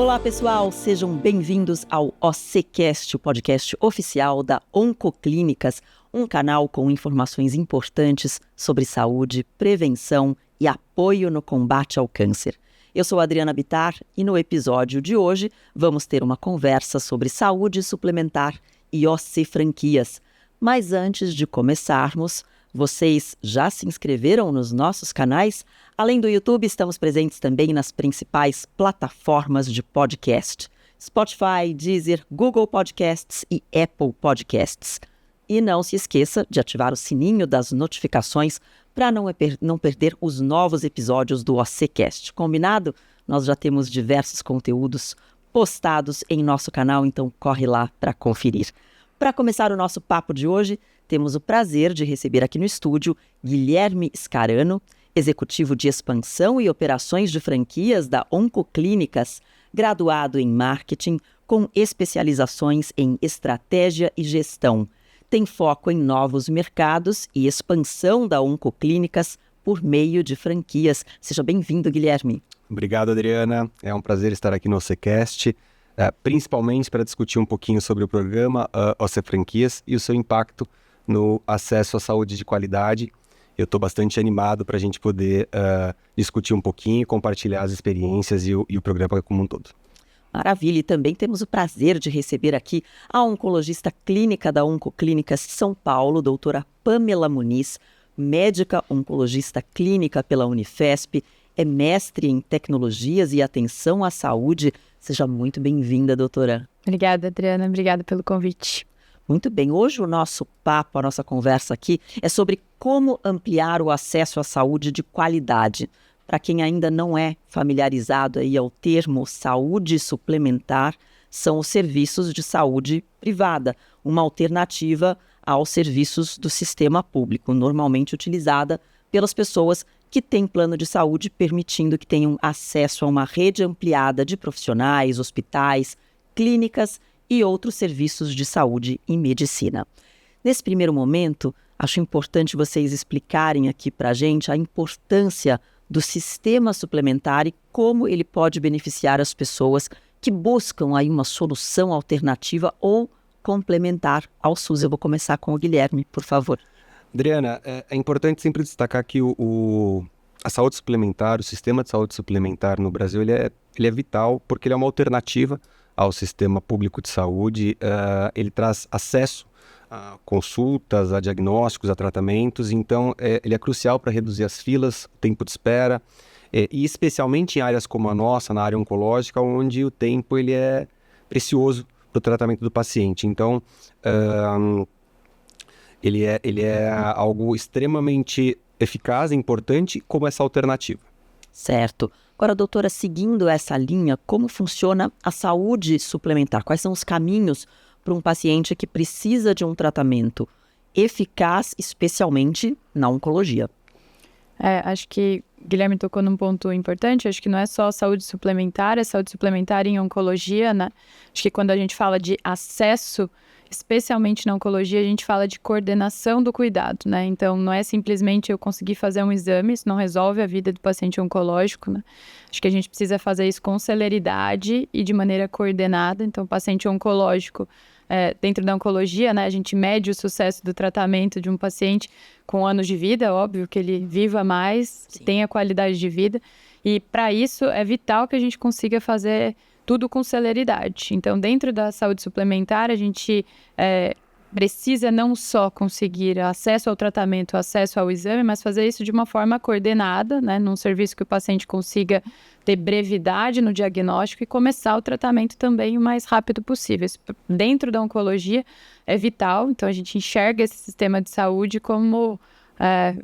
Olá pessoal, sejam bem-vindos ao OCCast, o podcast oficial da Oncoclínicas, um canal com informações importantes sobre saúde, prevenção e apoio no combate ao câncer. Eu sou Adriana Bittar e no episódio de hoje vamos ter uma conversa sobre saúde suplementar e OC franquias. Mas antes de começarmos, vocês já se inscreveram nos nossos canais? Além do YouTube, estamos presentes também nas principais plataformas de podcast: Spotify, Deezer, Google Podcasts e Apple Podcasts. E não se esqueça de ativar o sininho das notificações para não perder os novos episódios do OCCast. Combinado? Nós já temos diversos conteúdos postados em nosso canal, então corre lá para conferir. Para começar o nosso papo de hoje, temos o prazer de receber aqui no estúdio Guilherme Scarano, executivo de expansão e operações de franquias da Oncoclínicas, graduado em marketing com especializações em estratégia e gestão. Tem foco em novos mercados e expansão da Oncoclínicas por meio de franquias. Seja bem-vindo, Guilherme. Obrigado, Adriana. É um prazer estar aqui no OCCast, principalmente para discutir um pouquinho sobre o programa OC Franquias e o seu impacto no acesso à saúde de qualidade. Eu estou bastante animado para a gente poder discutir um pouquinho, compartilhar as experiências e o programa como um todo. Maravilha, e também temos o prazer de receber aqui a oncologista clínica da Oncoclínicas São Paulo, doutora Pamela Muniz, médica oncologista clínica pela Unifesp, é mestre em tecnologias e atenção à saúde. Seja muito bem-vinda, doutora. Obrigada, Adriana. Obrigada pelo convite. Muito bem, hoje o nosso papo, a nossa conversa aqui é sobre como ampliar o acesso à saúde de qualidade. Para quem ainda não é familiarizado aí ao termo saúde suplementar, são os serviços de saúde privada, uma alternativa aos serviços do sistema público, normalmente utilizada pelas pessoas que têm plano de saúde, permitindo que tenham acesso a uma rede ampliada de profissionais, hospitais, clínicas e outros serviços de saúde e medicina. Nesse primeiro momento, acho importante vocês explicarem aqui para a gente a importância do sistema suplementar e como ele pode beneficiar as pessoas que buscam aí uma solução alternativa ou complementar ao SUS. Eu vou começar com o Guilherme, por favor. Adriana, é importante sempre destacar que a saúde suplementar, o sistema de saúde suplementar no Brasil, ele é vital porque ele é uma alternativa ao sistema público de saúde. Ele traz acesso a consultas, a diagnósticos, a tratamentos, então ele é crucial para reduzir as filas, o tempo de espera, e especialmente em áreas como a nossa, na área oncológica, onde o tempo ele é precioso para o tratamento do paciente. Então, ele é algo extremamente eficaz e importante como essa alternativa. Certo. Agora, doutora, seguindo essa linha, como funciona a saúde suplementar? Quais são os caminhos para um paciente que precisa de um tratamento eficaz, especialmente na oncologia? Acho que o Guilherme tocou num ponto importante. Acho que não é só saúde suplementar, é saúde suplementar em oncologia, né? Acho que quando a gente fala de acesso, especialmente na oncologia, a gente fala de coordenação do cuidado, né? Então, não é simplesmente eu conseguir fazer um exame, isso não resolve a vida do paciente oncológico, né? Acho que a gente precisa fazer isso com celeridade e de maneira coordenada. Então, o paciente oncológico, dentro da oncologia, né, a gente mede o sucesso do tratamento de um paciente com anos de vida, óbvio que ele viva mais, tenha qualidade de vida. E, para isso, é vital que a gente consiga fazer tudo com celeridade. Então, dentro da saúde suplementar, a gente precisa não só conseguir acesso ao tratamento, acesso ao exame, mas fazer isso de uma forma coordenada, né, num serviço que o paciente consiga ter brevidade no diagnóstico e começar o tratamento também o mais rápido possível. Isso, dentro da oncologia, é vital. Então, a gente enxerga esse sistema de saúde como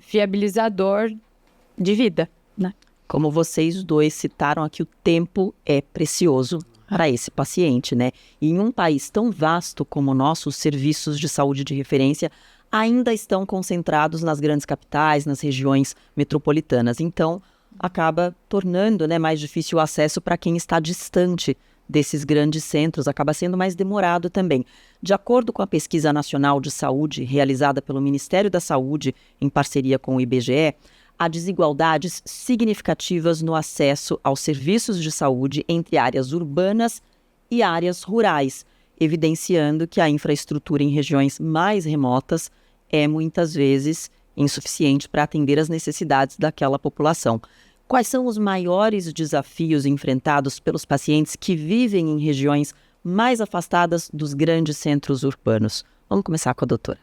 viabilizador de vida, né? Como vocês dois citaram aqui, o tempo é precioso para esse paciente, né? E em um país tão vasto como o nosso, os serviços de saúde de referência ainda estão concentrados nas grandes capitais, nas regiões metropolitanas. Então, acaba tornando, né, mais difícil o acesso para quem está distante desses grandes centros, acaba sendo mais demorado também. De acordo com a Pesquisa Nacional de Saúde, realizada pelo Ministério da Saúde em parceria com o IBGE, há desigualdades significativas no acesso aos serviços de saúde entre áreas urbanas e áreas rurais, evidenciando que a infraestrutura em regiões mais remotas é muitas vezes insuficiente para atender às necessidades daquela população. Quais são os maiores desafios enfrentados pelos pacientes que vivem em regiões mais afastadas dos grandes centros urbanos? Vamos começar com a doutora.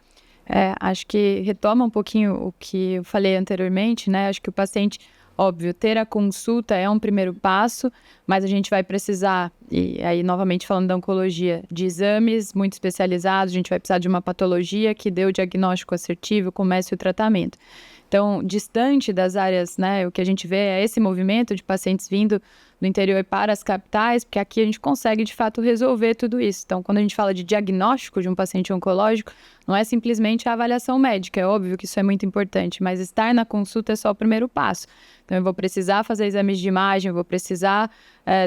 Acho que retoma um pouquinho o que eu falei anteriormente, né? Acho que o paciente, óbvio, ter a consulta é um primeiro passo, mas a gente vai precisar, e aí novamente falando da oncologia, de exames muito especializados, a gente vai precisar de uma patologia que dê o diagnóstico assertivo, comece o tratamento. Então, distante das áreas, né, o que a gente vê é esse movimento de pacientes vindo do interior para as capitais, porque aqui a gente consegue, de fato, resolver tudo isso. Então, quando a gente fala de diagnóstico de um paciente oncológico, não é simplesmente a avaliação médica, é óbvio que isso é muito importante, mas estar na consulta é só o primeiro passo. Então, eu vou precisar fazer exames de imagem, eu vou precisar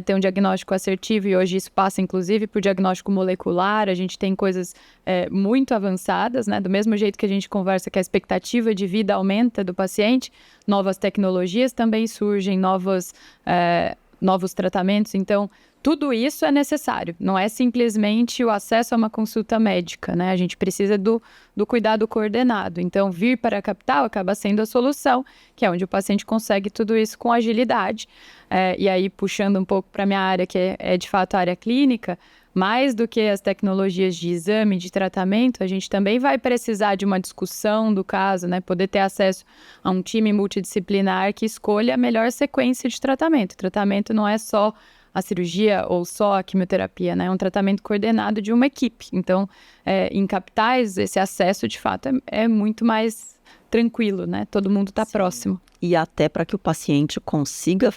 ter um diagnóstico assertivo, e hoje isso passa, inclusive, por diagnóstico molecular. A gente tem coisas muito avançadas, né? Do mesmo jeito que a gente conversa que a expectativa de vida aumenta do paciente, novas tecnologias também surgem, novos tratamentos. Então, tudo isso é necessário, não é simplesmente o acesso a uma consulta médica, né? A gente precisa do cuidado coordenado. Então, vir para a capital acaba sendo a solução, que é onde o paciente consegue tudo isso com agilidade. E aí, puxando um pouco para a minha área, que é de fato a área clínica, mais do que as tecnologias de exame, de tratamento, a gente também vai precisar de uma discussão do caso, né? Poder ter acesso a um time multidisciplinar que escolha a melhor sequência de tratamento. O tratamento não é só a cirurgia ou só a quimioterapia, né? É um tratamento coordenado de uma equipe. Então, em capitais, esse acesso, de fato, é muito mais tranquilo, né? Todo mundo está próximo. E até para que o paciente consiga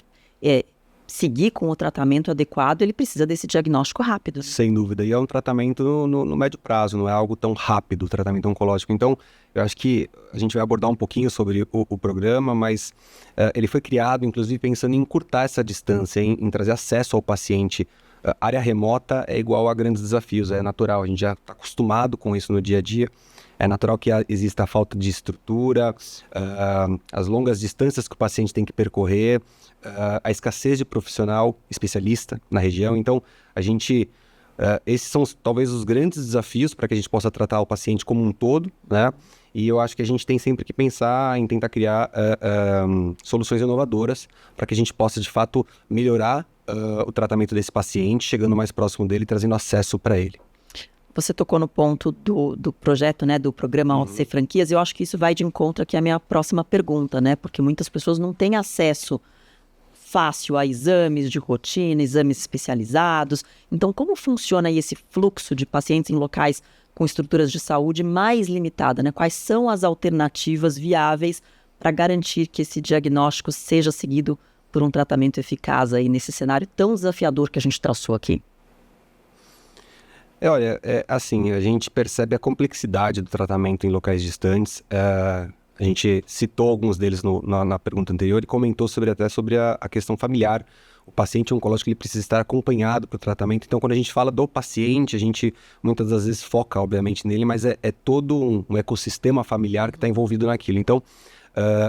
seguir com o tratamento adequado, ele precisa desse diagnóstico rápido. Sem dúvida. E é um tratamento no médio prazo, não é algo tão rápido, o tratamento oncológico. Então, eu acho que a gente vai abordar um pouquinho sobre o programa, mas ele foi criado, inclusive, pensando em encurtar essa distância, em trazer acesso ao paciente. Área remota é igual a grandes desafios, é natural, a gente já está acostumado com isso no dia a dia. É natural que exista a falta de estrutura, as longas distâncias que o paciente tem que percorrer, a escassez de profissional especialista na região. Então, esses são talvez os grandes desafios para que a gente possa tratar o paciente como um todo, né? E eu acho que a gente tem sempre que pensar em tentar criar soluções inovadoras para que a gente possa, de fato, melhorar o tratamento desse paciente, chegando mais próximo dele e trazendo acesso para ele. Você tocou no ponto do projeto, né, do programa OC Franquias, e eu acho que isso vai de encontro aqui à minha próxima pergunta, né, porque muitas pessoas não têm acesso fácil a exames de rotina, exames especializados. Então, como funciona aí esse fluxo de pacientes em locais com estruturas de saúde mais limitada, né? Quais são as alternativas viáveis para garantir que esse diagnóstico seja seguido por um tratamento eficaz aí nesse cenário tão desafiador que a gente traçou aqui? Olha, assim, a gente percebe a complexidade do tratamento em locais distantes. A gente citou alguns deles na pergunta anterior e comentou até sobre a questão familiar. O paciente oncológico ele precisa estar acompanhado para o tratamento. Então, quando a gente fala do paciente, a gente muitas das vezes foca, obviamente, nele, mas é todo um ecossistema familiar que está envolvido naquilo. Então,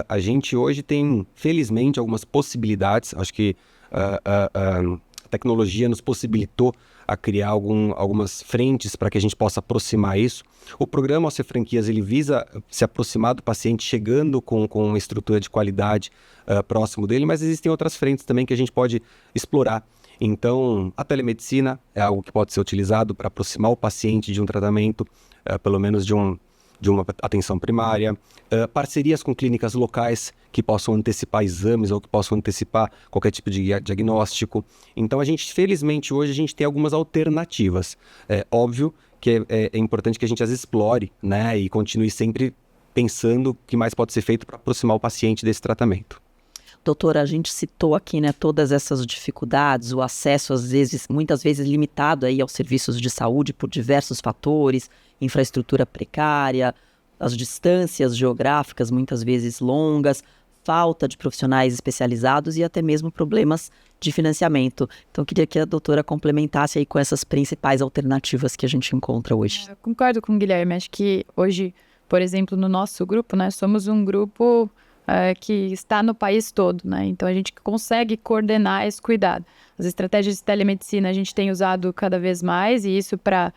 a gente hoje tem, felizmente, algumas possibilidades. Acho que a tecnologia nos possibilitou a criar algumas frentes para que a gente possa aproximar isso. O programa OC Franquias ele visa se aproximar do paciente chegando com uma estrutura de qualidade próximo dele, mas existem outras frentes também que a gente pode explorar. Então, a telemedicina é algo que pode ser utilizado para aproximar o paciente de um tratamento, pelo menos de uma atenção primária, parcerias com clínicas locais que possam antecipar exames ou que possam antecipar qualquer tipo de diagnóstico. Então, felizmente, hoje a gente tem algumas alternativas. É óbvio que é importante que a gente as explore, né, e continue sempre pensando o que mais pode ser feito para aproximar o paciente desse tratamento. Doutora, a gente citou aqui, né, todas essas dificuldades, o acesso, muitas vezes limitado aí aos serviços de saúde por diversos fatores, infraestrutura precária, as distâncias geográficas muitas vezes longas, falta de profissionais especializados e até mesmo problemas de financiamento. Então, eu queria que a doutora complementasse aí com essas principais alternativas que a gente encontra hoje. Eu concordo com o Guilherme, acho que hoje, por exemplo, no nosso grupo, nós somos um grupo que está no país todo, né? Então, a gente consegue coordenar esse cuidado. As estratégias de telemedicina a gente tem usado cada vez mais, e isso para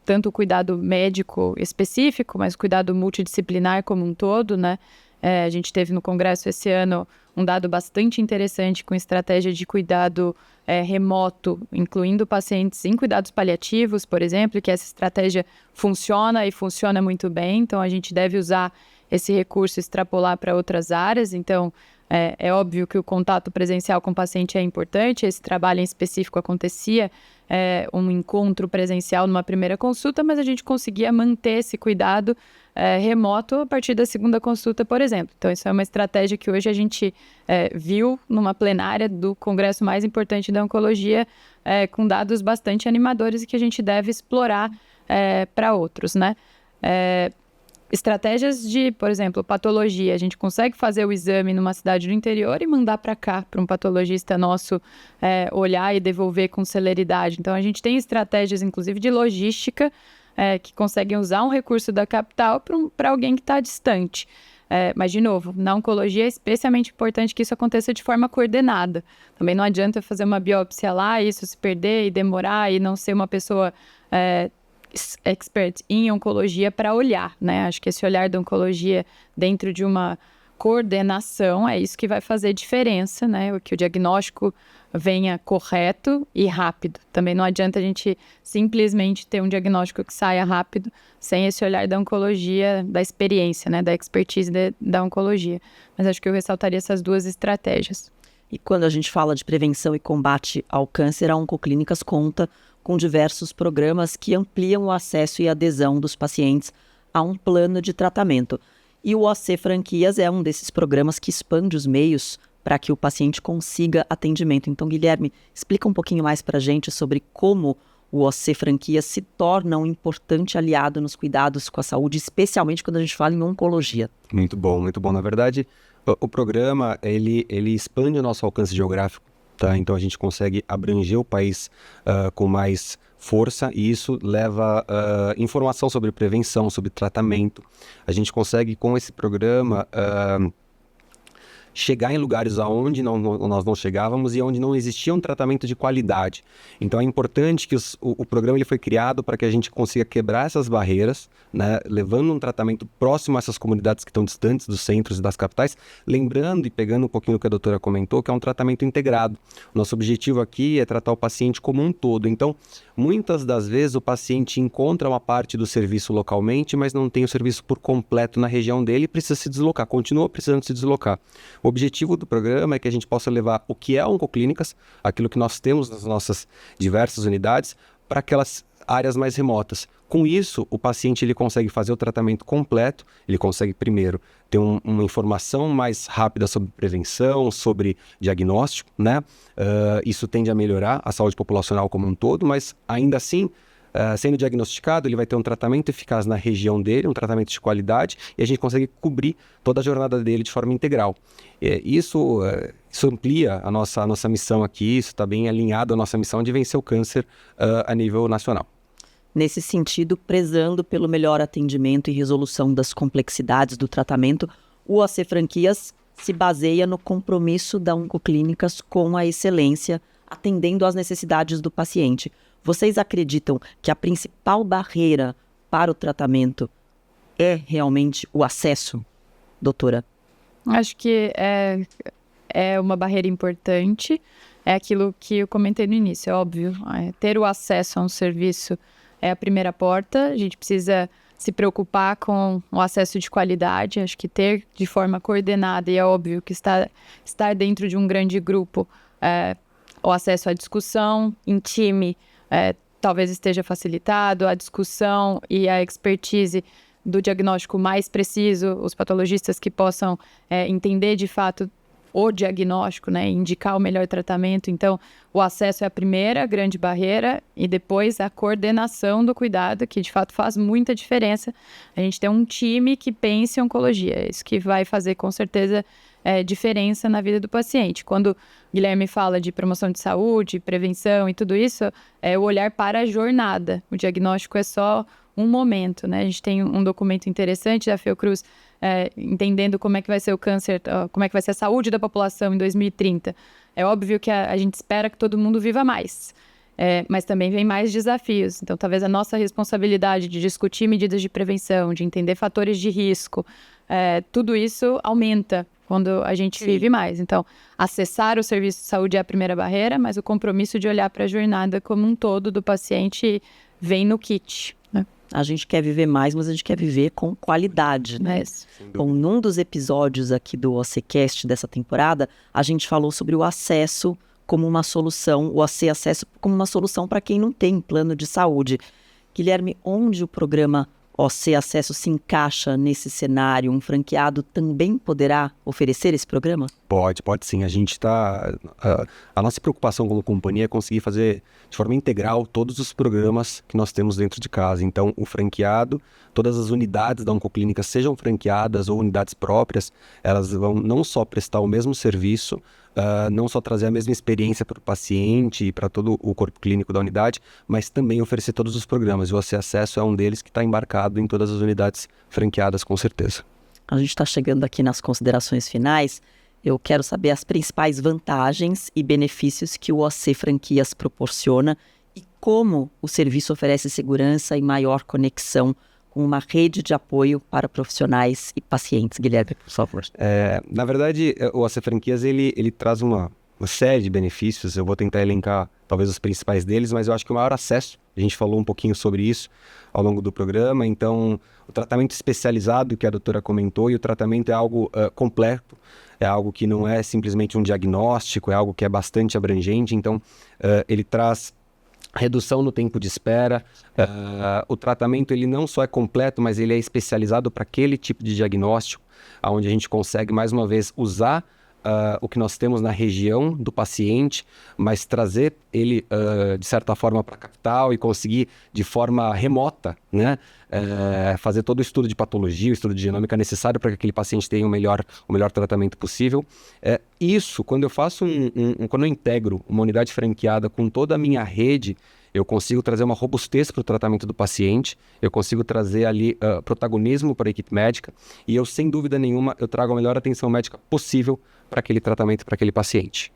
tanto o cuidado médico específico, mas cuidado multidisciplinar como um todo, né? A gente teve no Congresso esse ano um dado bastante interessante com estratégia de cuidado remoto, incluindo pacientes em cuidados paliativos, por exemplo, que essa estratégia funciona e funciona muito bem. Então, a gente deve usar esse recurso, extrapolar para outras áreas. Então, é óbvio que o contato presencial com o paciente é importante. Esse trabalho em específico acontecia um encontro presencial numa primeira consulta, mas a gente conseguia manter esse cuidado remoto a partir da segunda consulta, por exemplo. Então, isso é uma estratégia que hoje a gente viu numa plenária do congresso mais importante da oncologia, com dados bastante animadores e que a gente deve explorar para outros, né? Estratégias de, por exemplo, patologia. A gente consegue fazer o exame numa cidade do interior e mandar para cá, para um patologista nosso olhar e devolver com celeridade. Então, a gente tem estratégias, inclusive, de logística, que conseguem usar um recurso da capital para alguém que está distante. Mas, de novo, na oncologia é especialmente importante que isso aconteça de forma coordenada. Também não adianta fazer uma biópsia lá, isso se perder e demorar e não ser uma pessoa expert em oncologia para olhar, né? Acho que esse olhar da oncologia dentro de uma coordenação é isso que vai fazer diferença, né? Que o diagnóstico venha correto e rápido. Também não adianta a gente simplesmente ter um diagnóstico que saia rápido sem esse olhar da oncologia, da experiência, né? Da expertise da oncologia. Mas acho que eu ressaltaria essas duas estratégias. E quando a gente fala de prevenção e combate ao câncer, a Oncoclínicas conta com diversos programas que ampliam o acesso e adesão dos pacientes a um plano de tratamento. E o OC Franquias é um desses programas que expande os meios para que o paciente consiga atendimento. Então, Guilherme, explica um pouquinho mais para a gente sobre como o OC Franquias se torna um importante aliado nos cuidados com a saúde, especialmente quando a gente fala em oncologia. Muito bom, muito bom. Na verdade, o programa ele expande o nosso alcance geográfico. Tá? Então, a gente consegue abranger o país com mais força e isso leva informação sobre prevenção, sobre tratamento. A gente consegue, com esse programa, chegar em lugares onde nós não chegávamos e onde não existia um tratamento de qualidade. Então, é importante que o programa ele foi criado para que a gente consiga quebrar essas barreiras, né, levando um tratamento próximo a essas comunidades que estão distantes dos centros e das capitais, lembrando e pegando um pouquinho do que a doutora comentou, que é um tratamento integrado. O nosso objetivo aqui é tratar o paciente como um todo. Então, muitas das vezes o paciente encontra uma parte do serviço localmente, mas não tem o serviço por completo na região dele e precisa se deslocar, continua precisando se deslocar. O objetivo do programa é que a gente possa levar o que é a Oncoclínicas, aquilo que nós temos nas nossas diversas unidades, para aquelas áreas mais remotas. Com isso, o paciente ele consegue fazer o tratamento completo, ele consegue primeiro ter uma informação mais rápida sobre prevenção, sobre diagnóstico, né? Isso tende a melhorar a saúde populacional como um todo, mas ainda assim, sendo diagnosticado, ele vai ter um tratamento eficaz na região dele, um tratamento de qualidade, e a gente consegue cobrir toda a jornada dele de forma integral. Isso amplia a nossa missão aqui, isso está bem alinhado à nossa missão de vencer o câncer a nível nacional. Nesse sentido, prezando pelo melhor atendimento e resolução das complexidades do tratamento, o OC Franquias se baseia no compromisso da Oncoclínicas com a excelência, atendendo às necessidades do paciente. Vocês acreditam que a principal barreira para o tratamento é realmente o acesso, doutora? Acho que é uma barreira importante, é aquilo que eu comentei no início, é óbvio. Ter o acesso a um serviço é a primeira porta, a gente precisa se preocupar com o acesso de qualidade, acho que ter de forma coordenada, e é óbvio que estar dentro de um grande grupo, o acesso à discussão em time, talvez esteja facilitado, a discussão e a expertise do diagnóstico mais preciso, os patologistas que possam entender de fato o diagnóstico, né, indicar o melhor tratamento. Então, o acesso é a primeira grande barreira e depois a coordenação do cuidado, que de fato faz muita diferença. A gente tem um time que pensa em oncologia, isso que vai fazer com certeza diferença na vida do paciente. Quando o Guilherme fala de promoção de saúde, prevenção e tudo isso, é o olhar para a jornada. O diagnóstico é só um momento, né? A gente tem um documento interessante da Fiocruz entendendo como é que vai ser o câncer, como é que vai ser a saúde da população em 2030. É óbvio que a gente espera que todo mundo viva mais, mas também vem mais desafios. Então, talvez a nossa responsabilidade de discutir medidas de prevenção, de entender fatores de risco, tudo isso aumenta quando a gente vive mais. Então, acessar o serviço de saúde é a primeira barreira, mas o compromisso de olhar para a jornada como um todo do paciente vem no kit, né? A gente quer viver mais, mas a gente quer viver com qualidade, né? Bom, num dos episódios aqui do OCCast dessa temporada, a gente falou sobre o acesso como uma solução, o acesso como uma solução para quem não tem plano de saúde. Guilherme, onde o programa OC Acesso se encaixa nesse cenário? Um franqueado também poderá oferecer esse programa? Pode sim. A gente está... A nossa preocupação como companhia é conseguir fazer de forma integral todos os programas que nós temos dentro de casa. Então, o franqueado, todas as unidades da Oncoclínica, sejam franqueadas ou unidades próprias, elas vão não só prestar o mesmo serviço, não só trazer a mesma experiência para o paciente e para todo o corpo clínico da unidade, mas também oferecer todos os programas. E o OC Acesso é um deles que está embarcado em todas as unidades franqueadas, com certeza. A gente está chegando aqui nas considerações finais. Eu quero saber as principais vantagens e benefícios que o OC Franquias proporciona e como o serviço oferece segurança e maior conexão com uma rede de apoio para profissionais e pacientes. Guilherme, por favor. Na verdade, o OC Franquias ele traz uma série de benefícios. Eu vou tentar elencar talvez os principais deles, mas eu acho que o maior acesso, a gente falou um pouquinho sobre isso ao longo do programa. Então, o tratamento especializado que a doutora comentou, e o tratamento é algo completo, é algo que não é simplesmente um diagnóstico, é algo que é bastante abrangente. Então, ele traz redução no tempo de espera. O tratamento ele não só é completo, mas ele é especializado para aquele tipo de diagnóstico, onde a gente consegue, mais uma vez, usar o que nós temos na região do paciente, mas trazer ele, de certa forma, para a capital e conseguir, de forma remota, né, fazer todo o estudo de patologia, o estudo de genômica necessário para que aquele paciente tenha o melhor tratamento possível. Isso, quando eu faço quando eu integro uma unidade franqueada com toda a minha rede, eu consigo trazer uma robustez para o tratamento do paciente, eu consigo trazer ali protagonismo para a equipe médica e eu, sem dúvida nenhuma, eu trago a melhor atenção médica possível para aquele tratamento, para aquele paciente.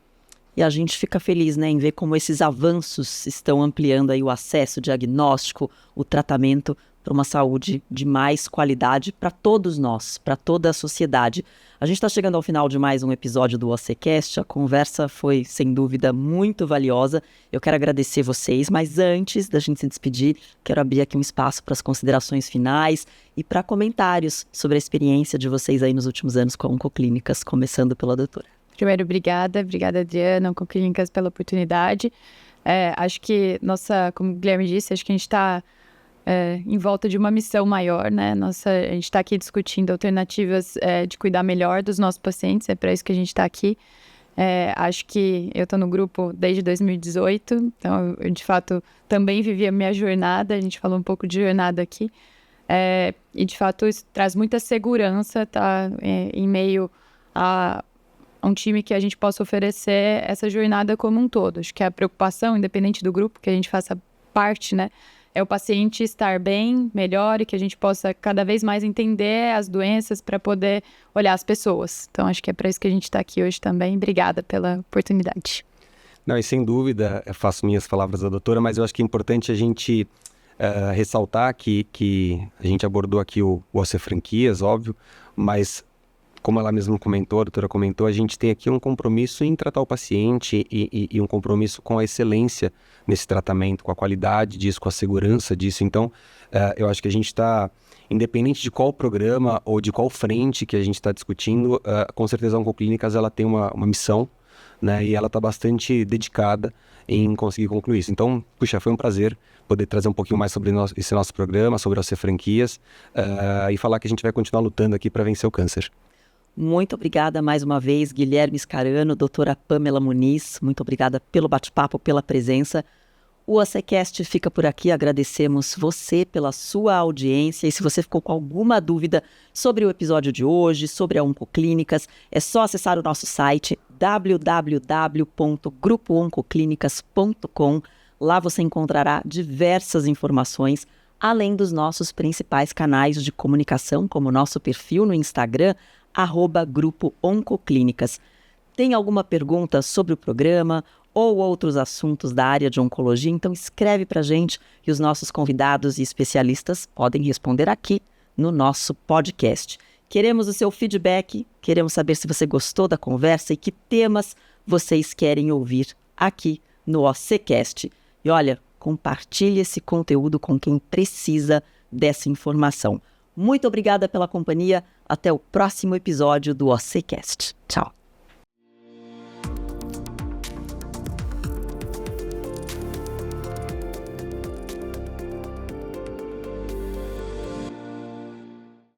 E a gente fica feliz, né, em ver como esses avanços estão ampliando aí o acesso, o diagnóstico, o tratamento para uma saúde de mais qualidade para todos nós, para toda a sociedade. A gente está chegando ao final de mais um episódio do OCCast. A conversa foi, sem dúvida, muito valiosa. Eu quero agradecer vocês, mas antes da gente se despedir, quero abrir aqui um espaço para as considerações finais e para comentários sobre a experiência de vocês aí nos últimos anos com a Oncoclínicas, começando pela doutora. Primeiro, obrigada, Adriana, Oncoclínicas, pela oportunidade. Acho que como o Guilherme disse, acho que a gente está em volta de uma missão maior, né? A gente está aqui discutindo alternativas de cuidar melhor dos nossos pacientes, é para isso que a gente está aqui. Acho que eu estou no grupo desde 2018, então eu, de fato, também vivi a minha jornada, a gente falou um pouco de jornada aqui, e, de fato, isso traz muita segurança, tá? Em meio a um time que a gente possa oferecer essa jornada como um todo. Acho que a preocupação, independente do grupo que a gente faça parte, né, é o paciente estar bem, melhor, e que a gente possa cada vez mais entender as doenças para poder olhar as pessoas. Então, acho que é para isso que a gente está aqui hoje também. Obrigada pela oportunidade. Não, e sem dúvida, eu faço minhas palavras da doutora, mas eu acho que é importante a gente ressaltar que a gente abordou aqui o OC Franquias, óbvio, mas como ela mesma comentou, a doutora comentou, a gente tem aqui um compromisso em tratar o paciente e um compromisso com a excelência nesse tratamento, com a qualidade disso, com a segurança disso. Então, eu acho que a gente está, independente de qual programa ou de qual frente que a gente está discutindo, com certeza a Oncoclínicas ela tem uma missão, né, e ela está bastante dedicada em conseguir concluir isso. Então, puxa, foi um prazer poder trazer um pouquinho mais sobre esse nosso programa, sobre as franquias, e falar que a gente vai continuar lutando aqui para vencer o câncer. Muito obrigada mais uma vez, Guilherme Scarano, doutora Pamela Muniz. Muito obrigada pelo bate-papo, pela presença. O OCCast fica por aqui. Agradecemos você pela sua audiência. E se você ficou com alguma dúvida sobre o episódio de hoje, sobre a Oncoclínicas, é só acessar o nosso site www.grupooncoclinicas.com. Lá você encontrará diversas informações além dos nossos principais canais de comunicação, como o nosso perfil no Instagram, @Grupo Oncoclínicas. Tem alguma pergunta sobre o programa ou outros assuntos da área de oncologia? Então escreve para a gente e os nossos convidados e especialistas podem responder aqui no nosso podcast. Queremos o seu feedback, queremos saber se você gostou da conversa e que temas vocês querem ouvir aqui no OCCast. E olha, compartilhe esse conteúdo com quem precisa dessa informação. Muito obrigada pela companhia. Até o próximo episódio do OCCast. Tchau.